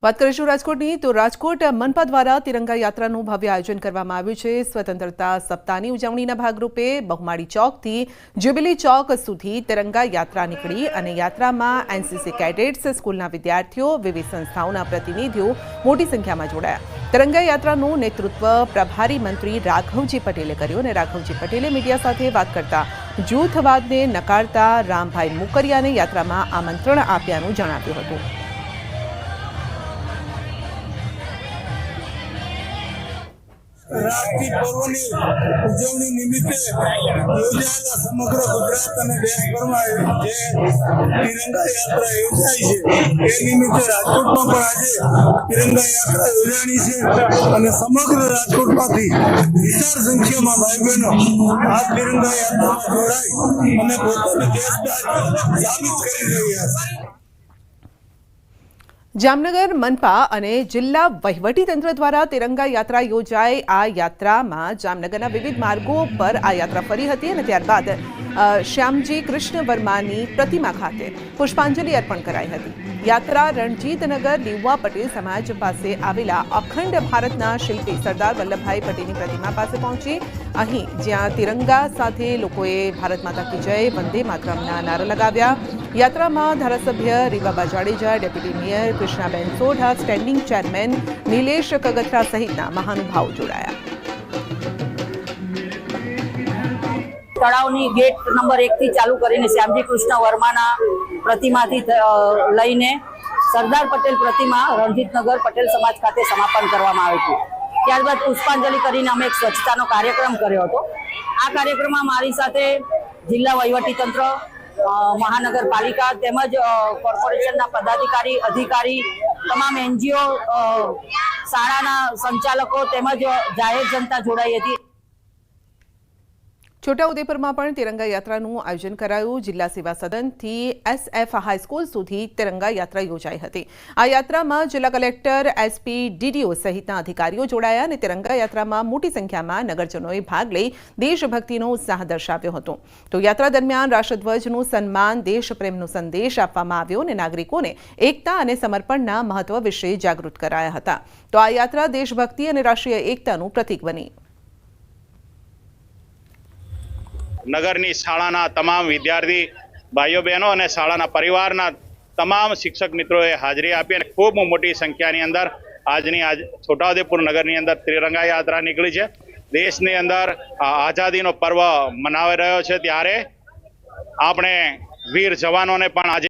વાત કરીશું રાજકોટની તો રાજકોટ મનપા દ્વારા તિરંગા યાત્રાનું ભવ્ય આયોજન કરવામાં આવ્યું છે। સ્વતંત્રતા સપ્તાહની ઉજવણીના ભાગરૂપે બહુમાળી ચોકથી જ્યુબિલી ચોક સુધી તિરંગા યાત્રા નીકળી અને યાત્રામાં એનસીસી કેડેટ્સ, સ્કૂલના વિદ્યાર્થીઓ, વિવિધ સંસ્થાઓના પ્રતિનિધિઓ મોટી સંખ્યામાં જોડાયા। તિરંગા યાત્રાનું નેતૃત્વ પ્રભારી મંત્રી રાઘવજી પટેલે કર્યું અને રાઘવજી પટેલે મીડિયા સાથે વાત કરતા જૂથવાદને નકારતા રામભાઈ મુકરિયાને યાત્રામાં આમંત્રણ આપ્યાનું જણાવ્યું હતું। राष्ट्रीय पर्व की उजवणी निमित्ते योजाયેલા સમગ્ર ગુજરાત અને દેશભરમાં જે તિરંગા યાત્રા યોજાઈ છે એ નિમિત્તે રાજકોટમાં પણ આજે તિરંગા યાત્રા યોજાણી છે અને સમગ્ર રાજકોટમાંથી વિશાળ સંખ્યામાં ભાઈ બહેનો આ તિરંગા યાત્રામાં જોડાઈ અને પોતાની દેશભક્તિ સાબિત કરી રહ્યા છે। જામનગર મનપા અને જિલ્લા વહીવટીતંત્ર દ્વારા તિરંગા યાત્રા યોજાઈ। આ યાત્રામાં જામનગરના વિવિધ માર્ગો પર આ યાત્રા ફરી હતી અને ત્યારબાદ શ્યામજી કૃષ્ણ વર્માની પ્રતિમા ખાતે પુષ્પાંજલિ અર્પણ કરાઈ હતી। યાત્રા રણજીતનગર લીવા પટેલ સમાજ પાસે આવેલા અખંડ ભારતના શિલ્પી સરદાર વલ્લભભાઈ પટેલની પ્રતિમા પાસે પહોંચી। અહીં જ્યાં તિરંગા સાથે લોકોએ ભારત માતા કી જય, વંદે માતરમના નારા લગાવ્યા। યાત્રામાં ધારાસભ્ય Rivaba Jadeja, deputy mayor Krishnaben Sodha, standing chairman Nilesh Kagathara સહિતના મહાનુભાવો જોડાયા। તળાવની ગેટ નંબર 1 થી ચાલુ કરીને શ્યામજી કૃષ્ણ વર્માના પ્રતિમાથી લઈને સરદાર પટેલ પ્રતિમા રણજીતનગર પટેલ સમાજ ખાતે સમાપન કરવામાં આવ્યું હતું। ત્યારબાદ પુષ્પાંજલિ કરીને અમે એક સ્વચ્છતાનો કાર્યક્રમ કર્યો હતો। આ કાર્યક્રમમાં મારી સાથે જિલ્લા વહીવટીતંત્ર, મહાનગરપાલિકા તેમજ કોર્પોરેશનના પદાધિકારી, અધિકારી, તમામ એનજીઓ, શાળાના સંચાલકો તેમજ જાહેર જનતા જોડાઈ હતી। છોટાઉદેપુરમાં પણ તિરંગા યાત્રાનું આયોજન કરાયું। જિલ્લા સેવા સદનથી SF હાઈસ્કૂલ સુધી તિરંગા યાત્રા યોજાઈ હતી। આ યાત્રામાં જિલ્લા કલેક્ટર, SP, DDO સહિતના અધિકારીઓ જોડાયા અને તિરંગા યાત્રામાં મોટી સંખ્યામાં નગરજનોએ ભાગ લઈ દેશભક્તિનો ઉત્સાહ દર્શાવ્યો હતો। તો યાત્રા દરમિયાન રાષ્ટ્રધ્વજનું સન્માન, દેશપ્રેમનો સંદેશ આપવામાં આવ્યો અને નાગરિકોને એકતા અને સમર્પણના મહત્વ વિશે જાગૃત કરાયા હતા। તો આ યાત્રા દેશભક્તિ અને રાષ્ટ્રીય એકતાનું પ્રતીક બની। નગરની શાળાના તમામ વિદ્યાર્થી ભાઈઓ બહેનો અને શાળાના પરિવારના તમામ શિક્ષક મિત્રોએ હાજરી આપી અને ખૂબ મોટી સંખ્યાની અંદર છોટાઉદેપુર નગરની અંદર તિરંગા યાત્રા નીકળી છે। દેશની અંદર આઝાદીનો પર્વ મનાવી રહ્યો છે, ત્યારે આપણે વીર જવાનોને પણ આજે